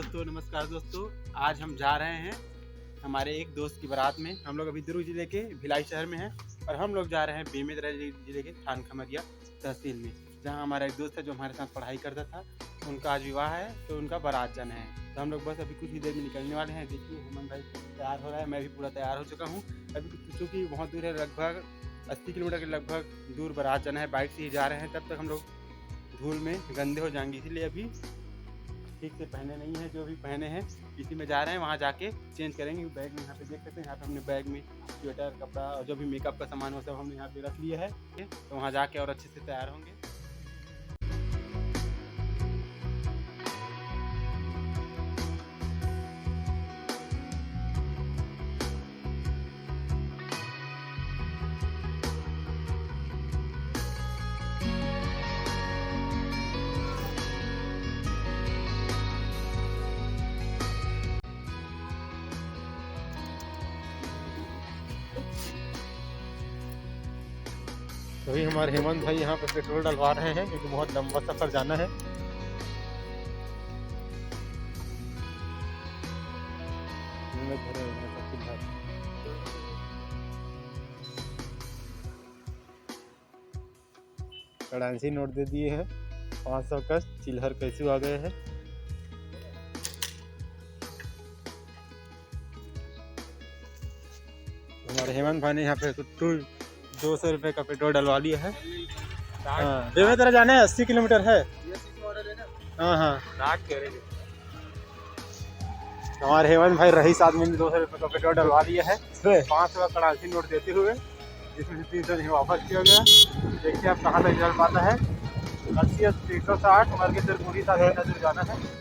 दोस्तों, नमस्कार दोस्तों। आज हम जा रहे हैं हमारे एक दोस्त की बारात में। हम लोग अभी दुर्ग जिले के भिलाई शहर में हैं और हम लोग जा रहे हैं बेमेतरा जिले के थान खमरिया तहसील में, जहां हमारा एक दोस्त है जो हमारे साथ पढ़ाई करता था। उनका आज विवाह है तो उनका बारात जाना है, तो हम लोग बस अभी कुछ ही देर में निकलने वाले हैं। देखिए हेमंत भाई तैयार हो रहा है, मैं भी पूरा तैयार हो चुका हूँ। अभी चूँकि बहुत दूर है, लगभग 80 किलोमीटर के लगभग दूर बारात जाना है। बाइक से ही जा रहे हैं, तब तक हम लोग धूल में गंदे हो जाएंगे, इसीलिए अभी ठीक से पहने नहीं है। जो भी पहने हैं इसी में जा रहे हैं, वहाँ जाके चेंज करेंगे। बैग में यहाँ पे देख सकते हैं, यहाँ पे हमने बैग में स्वेटर, कपड़ा और जो भी मेकअप का सामान हो सब हमने यहाँ पे रख लिया है, तो वहाँ जाके और अच्छे से तैयार होंगे। अभी हमारे हेमंत भाई यहाँ पे पेट्रोल डलवा रहे हैं क्योंकि बहुत लंबा सफर जाना है। करेंसी नोट दे दिए हैं 500 का, चिल्हर कैसे आ गए हैं। हमारे हेमंत भाई ने यहाँ पे 200 रुपये का पेट्रोल डलवा लिया है। हाँ, बेमेतरा जाना है, 80 किलोमीटर है। हाँ हाँ, हमारे हेमंत भाई रईस आदमी ने 200 रुपये का पेट्रोल डलवा लिया है 500 का करेंसी नोट देते हुए, जिसमें 300 नहीं वापस किया गया। देखिए आप कहाँ तक चल पाता है। 80 360 उमर के तिरपुरी नजर जाना है।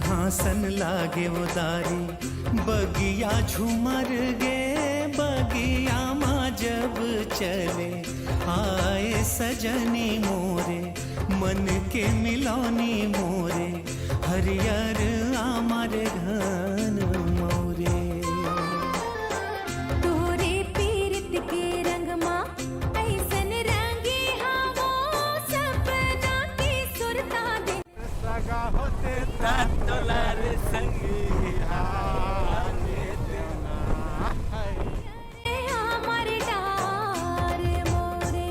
हासन लागे उदारी बगिया झूमर गे, बगिया माँ जब चले आए सजनी मोरे, मन के मिलौनी मोरे, हरियर आमर घन मोरे। तोरे पीरित के रंग माँ ऐसन रंगी हवो, सपना की सुरता दे सगा होते तातोलार संगी हाने देना है। हमर डार मोरे।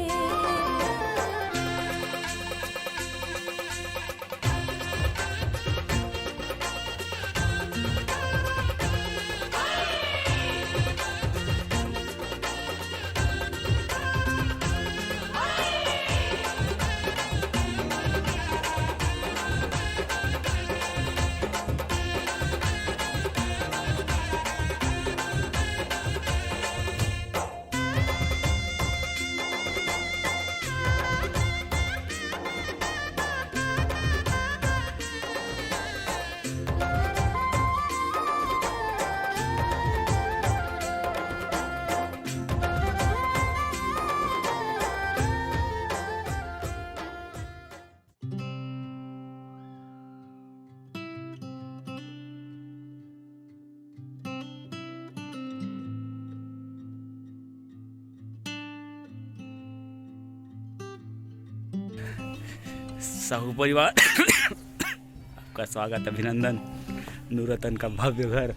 साहू परिवार आपका स्वागत, अभिनंदन। नूरतन का भव्य घर,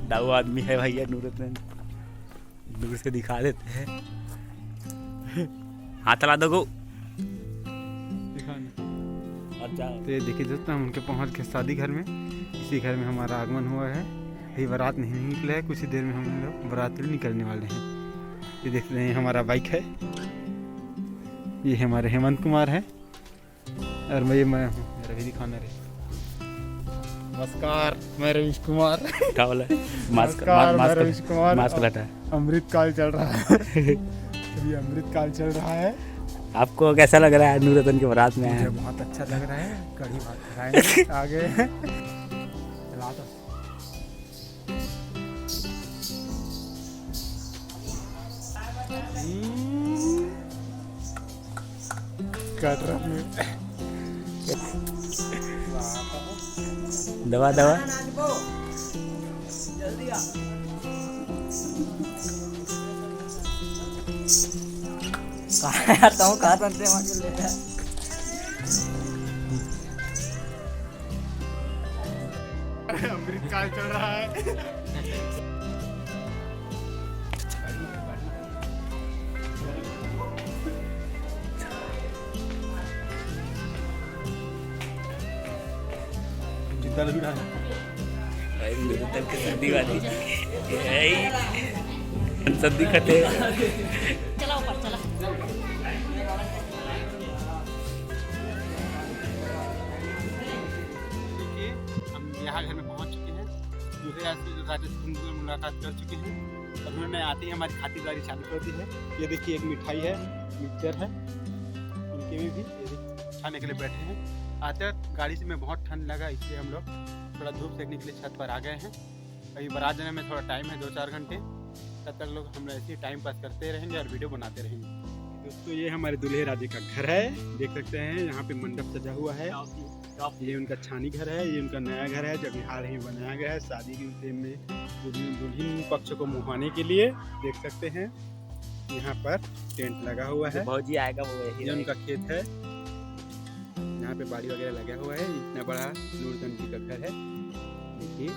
दाऊ आदमी है भैया नूरतन, दूर से दिखा देते हैं। हाथ ला दो तो ये देखिए दोस्तों, हम उनके पहुंच के शादी घर में। इसी घर में हमारा आगमन हुआ है। अभी बारात नहीं निकला है, कुछ ही देर में हम लोग बारात निकलने वाले हैं। ये देख रहे हैं हमारा बाइक है, ये हमारे हेमंत कुमार है और मैं हूँ रवि दिखाना रे। नमस्कार, मैं रवीश कुमार। क्या बोला? रवीश कुमार। मास्क लटा है। अमृत काल चल रहा है। अभी अमृत काल चल रहा है। आपको कैसा लग रहा है नूरतन के बारात में? मुझे बहुत अच्छा लग रहा है। कड़ी भात खाएंगे आगे। चला तो कटरा में दवा दवा कहाँ तंते ले रहा अमृत काल चल रहा है। नूरतन की सर्दी वाली सर्दी खटे। चला ऊपर चला। देखिए हम यहाँ घर में पहुँच चुके हैं। दूसरे राजा से मुलाकात कर चुके हैं और उन्होंने आते ही हमारी खातिरदारी चालू कर दी है। ये देखिए एक मिठाई है, मिक्सचर है, इनके में भी खाने के लिए बैठे हैं। आते गाड़ी से में बहुत ठंड लगा, इसलिए हम लोग थोड़ा धूप सेकने के लिए छत पर आ गए हैं। अभी बारात जाने में थोड़ा टाइम है, 2-4 घंटे। तब तक लोग हम ऐसे ही टाइम पास करते रहेंगे और वीडियो बनाते रहेंगे। दोस्तों ये हमारे दूल्हे राजे का घर है, देख सकते हैं। यहाँ पे मंडप सजा हुआ है। ये उनका छानी घर है, ये उनका नया घर है, जब हाल ही बनाया गया है शादी के में दुल्हन पक्ष को मुहाने के लिए। देख सकते हैं यहाँ पर टेंट लगा हुआ है। भौजी आएगा वो ये उनका खेत है, यहाँ पे बाड़ी वगैरह लगा हुआ है। इतना बड़ा नूरतन जी का घर है, देखिए।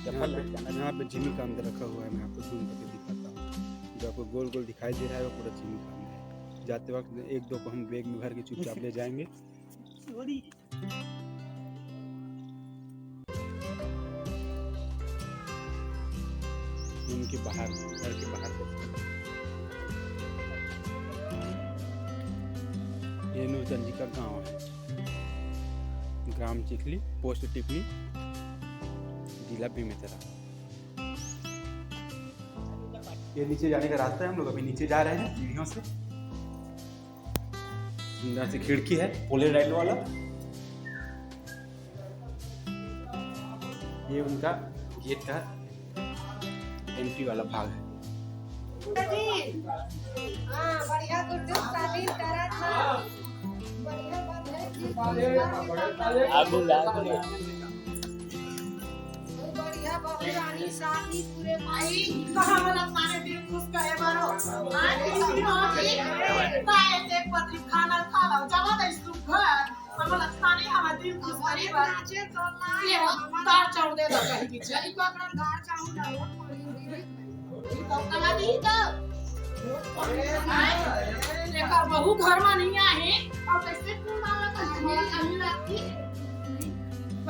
यहाँ पे जिमी का अंदर रखा हुआ है, मैं आपको जूम करके दिखाता हूँ। जो आपको गोल गोल दिखाई दे रहा है वो पूरा जिमी का अंदर है। जाते वक्त 1-2 को हम बैग में भर के चुपचाप ले जाएंगे। उनके बाहर, घर के बाहर ये नूरतन जी का गांव है, ग्राम चिखली, पोस्ट टिपली, जिला बेमेतरा। ये नीचे जाने का रास्ता है, हम लोग अभी नीचे जा रहे हैं सीढ़ियों से। अंदर से खिड़की है, पोले लाइट वाला। ये उनका गेट का एंट्री वाला भाग है। बढ़िया रानी शादी पूरे भाई कहां वाला माने दिल खुश करे बारो पाए ते पति खाना खा लो जावा दे सुख घर हमरा खाने हमारा दिल खुश करे बारो नाचे तो ये तार चढ़ दे दो कहीं पीछे ई पकड़ घर चाहूं ना रोड पर ई तो कला दी तो लेकर बहू घर में नहीं आए और कैसे कौन आला तो मेरी अम्मी लगती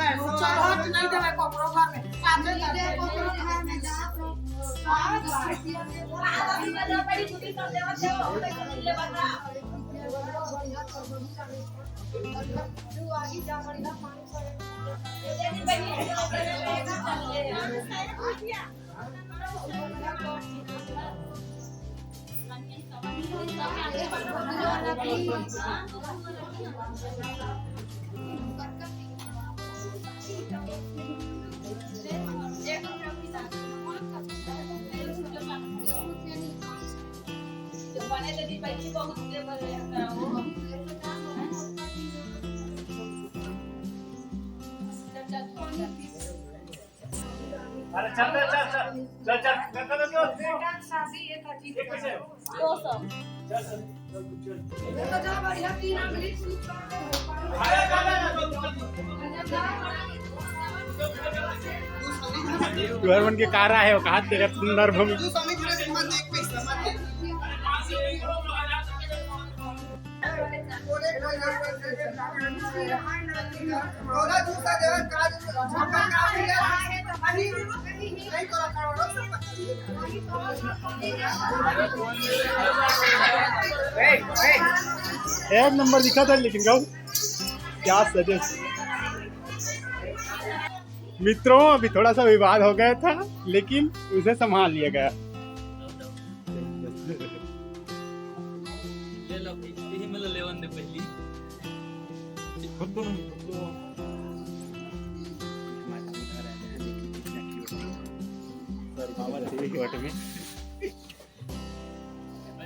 चढ़त नहीं देवे कपड़ो घर में सामने दे कपड़ो घर में जा तो बड़ी छुट्टी कर देवा ले बता तू आगे जा बढ़िया पानी पड़े देखी बनी बने तो दीपाली बहुत लेवल है अरे चल चल चल चल चल चल चल शादी एक अच्छी 200 घर बन के कार है वो कहा तेरे सुंदर भूमि एक नंबर दिखा था लेकिन गाँव क्या सजेस्ट मित्रों अभी थोड़ा सा विवाद हो गया था लेकिन उसे संभाल लिया गया।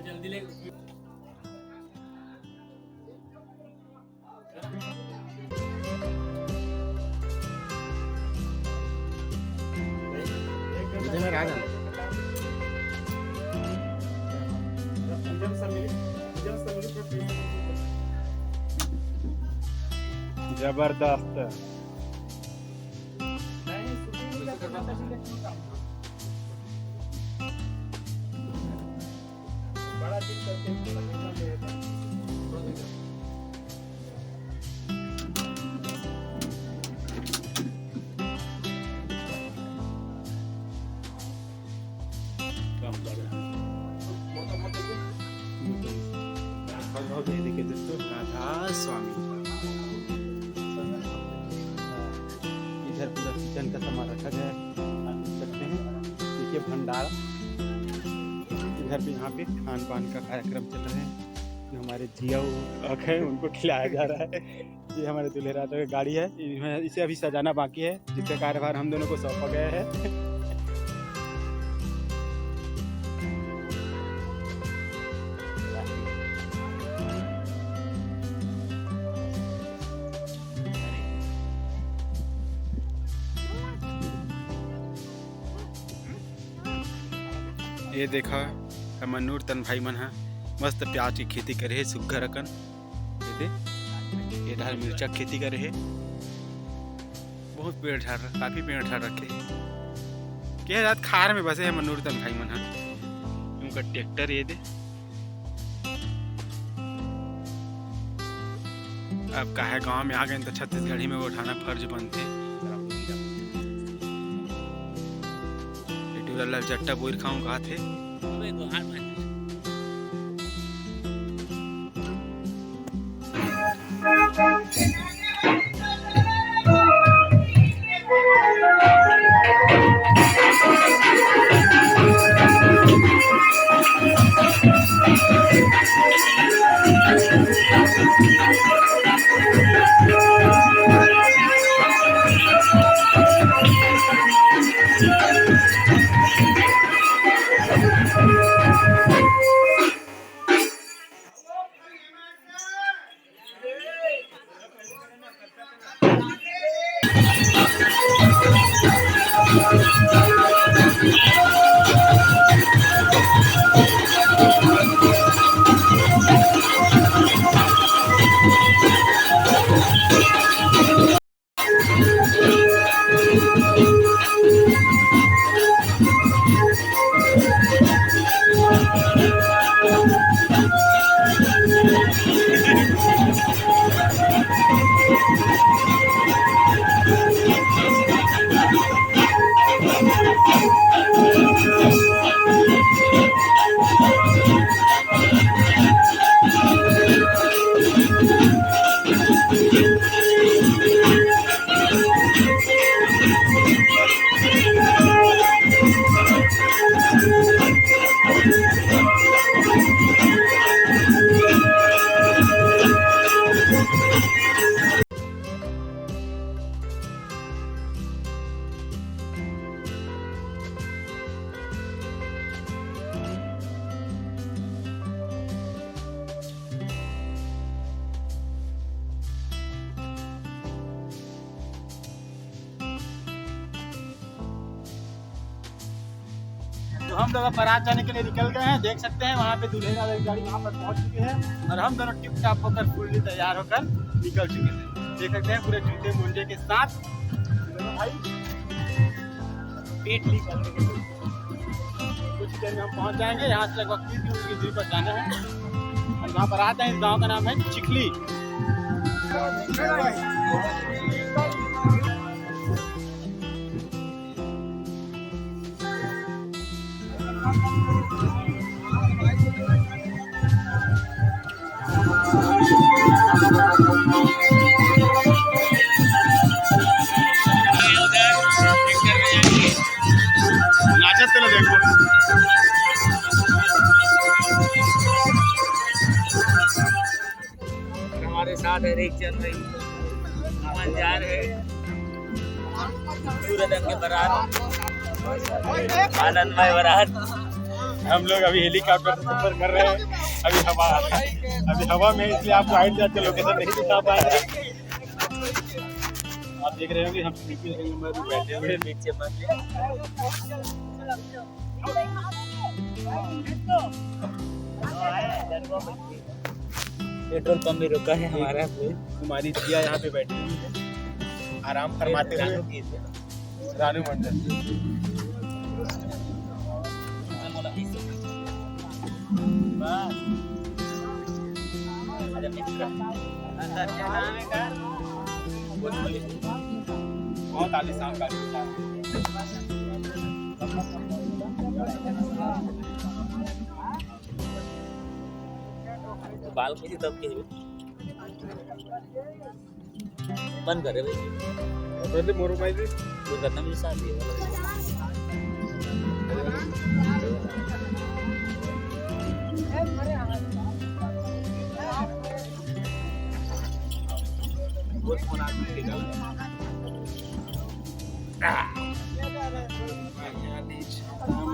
जल्दी ले जबरदस्त राधा स्वामी इधर पूरा किचन का सामान रखा गया है आप देख सकते हैं देखिए भंडार इधर भी यहाँ पे खान पान का कार्यक्रम चल रहे हैं जो हमारे जिया हैं उनको खिलाया जा रहा है। ये हमारे दूल्हे राजा की गाड़ी है इसे अभी सजाना बाकी है जिसका कार्यभार हम दोनों को सौंपा गया है। ये देखा हमर नूर तन भाई मन है मस्त प्याज की खेती करे है सुग्घर अकन ये ढाल मिर्चा खेती करे है बहुत पेड़ ठार काफी पेड़ ठार रखे के रात खार में बसे है मनूर तन भाई मन है उनका ट्रैक्टर ये दे अब का है गाँव में आ गए तो छत्तीसगढ़ी में वो उठाना फर्ज बनते चट्टा बोर खाऊं कहा थे तो हम लोग अब बारात जाने के लिए निकल गए हैं। देख सकते हैं वहाँ पे दूल्हे वाली गाड़ी वहाँ पर पहुँच चुकी है और हम दोनों टिप टाप होकर फुल्ली तैयार होकर निकल चुके थे। देख सकते हैं पूरे जूते मुंजे के साथ भाई पेट लीक करने के लिए। कुछ देर में हम पहुँच जाएंगे। यहाँ से लगभग 30 किलोमीटर की दूरी पर जाना है और वहाँ पर आते हैं। इस गाँव का नाम है चिखली। नाचत तो देखो हमारे साथ है एक चल रही अमन जा रहे सूरज के बारात आनंदमय बारात। हम लोग अभी हेलीकॉप्टर से सफर कर रहे हैं। अभी हवा में, इसलिए आपको हाइट जाते लोकेशन नहीं दिखा पाएंगे। आप देख रहे होंगे हम स्लीपिंग नंबर में बैठे हुए नीचे पेट्रोल पंप भी रुका है हमारा। कुमारी जिया यहाँ पे बैठी हुई है आराम फरमाते हुए। रानू मंडल बहुत आलिशान गाड़ी बाल किसी तब के बंद करे भाई पहले मोरो भाई जी वो करना मुझे साथ दिया बहुत फोन आदमी के गल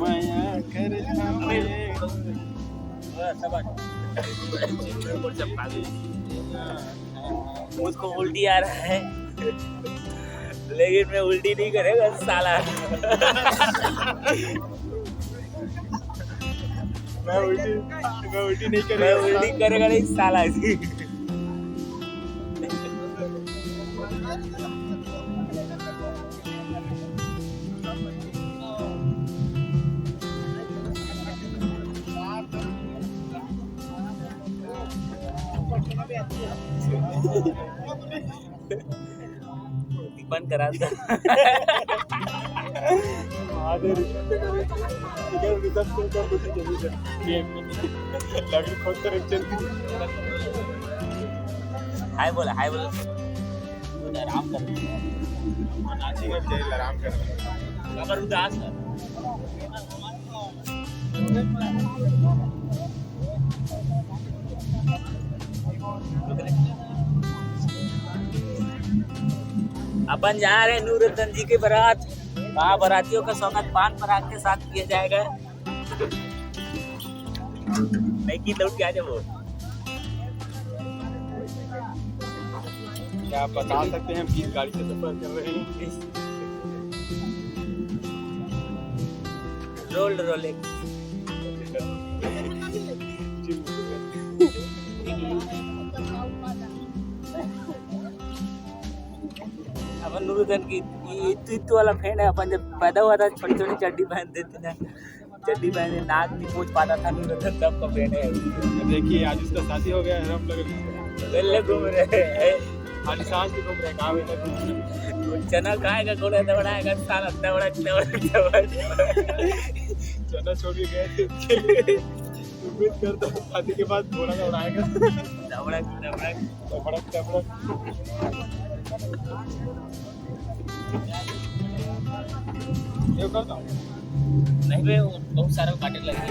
माया कर मुझको उल्टी आ रहा है लेकिन मैं उल्टी नहीं करेगा साला। मैं उल्टी नहीं मैं करेगा उल्टी करेगा नहीं साला जी। बंद करा था हाय बोला आराम कर आराम कर अगर उदास है अपन जा रहे हैं नूरुद्दीन जी के बारात। वहाँ बारातियों का स्वागत पान पराग के साथ किया जाएगा। नहीं की लौट के आ जाओ। क्या आप बता सकते हैं हम किस गाड़ी से सफर कर रहे हैं? रोलेक्स अपन नूरुद्दीन की इतु वाला फैन है। अपन जब पैदा हुआ था छोटी छोटी चड्डी पहन देते थे, चड्डी पहने नाक नहीं पूछ पाता था नूरुद्दीन तब का फैन है। देखिए आज उसका शादी हो गया है। हम लोग पहले घूम रहे हैं आलिशान से घूम रहे हैं। कहाँ चना खाएगा घोड़ा दौड़ाएगा साला दौड़ा चना छोड़ के गए थे उम्मीद करता हूँ शादी के बाद घोड़ा दौड़ाएगा दौड़ा ये करता हूँ नहीं भाई बहुत सारा काटे लगे।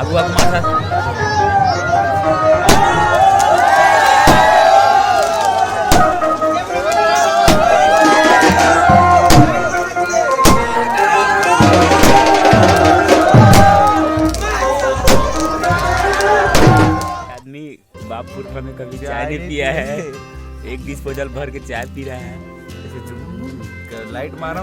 आगू आगू मारा आदमी बापुर में कभी चाय नहीं पिया है, एक डिस्पोजल भर के चाय पी रहा है। लाइट मारा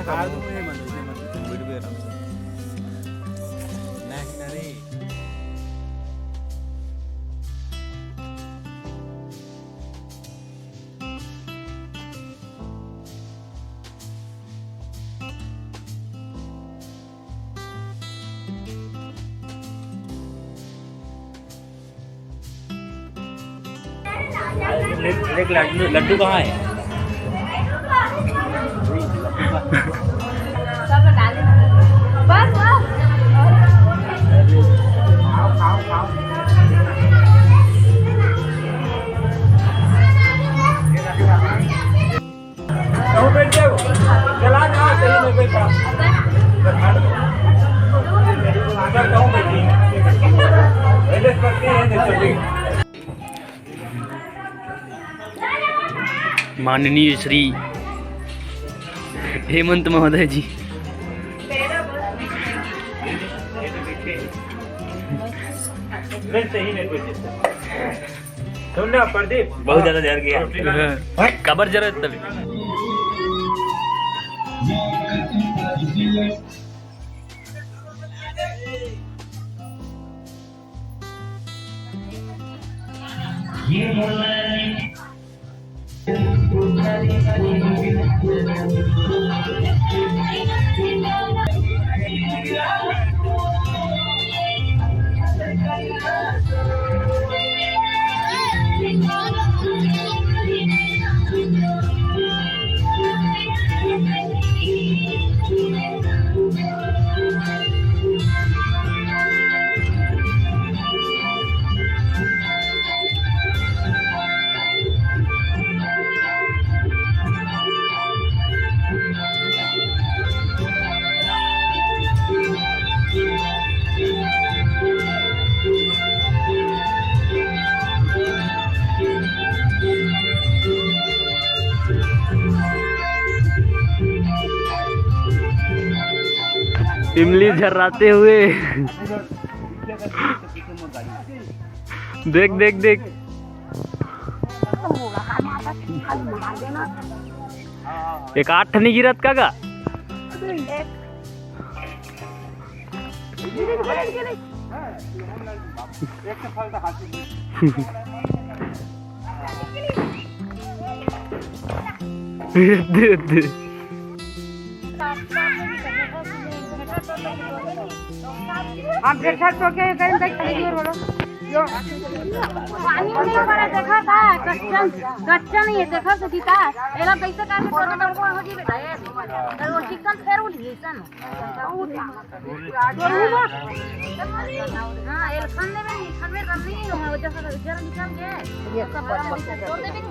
लड्डू कहाँ है? माननीय श्री हेमंत महोदय जी, बहुत ज्यादा डर गया। कबर जरा तभी इमली झर्राते हुए। देख देख देख। एक 8 नहीं गिरत का दे दे। हम देखा तो के कहीं तक खरीदियो बोलो पानी में बड़ा देखा था कच्चा नहीं है देखा तो गीता एला पैसा का कोन नंबर हो जी बेटा ये वो चिकन फेर उठ गई सन हां एल खाने में करनी है वजह से जरा निकाल के ये सब छोड़ दे भी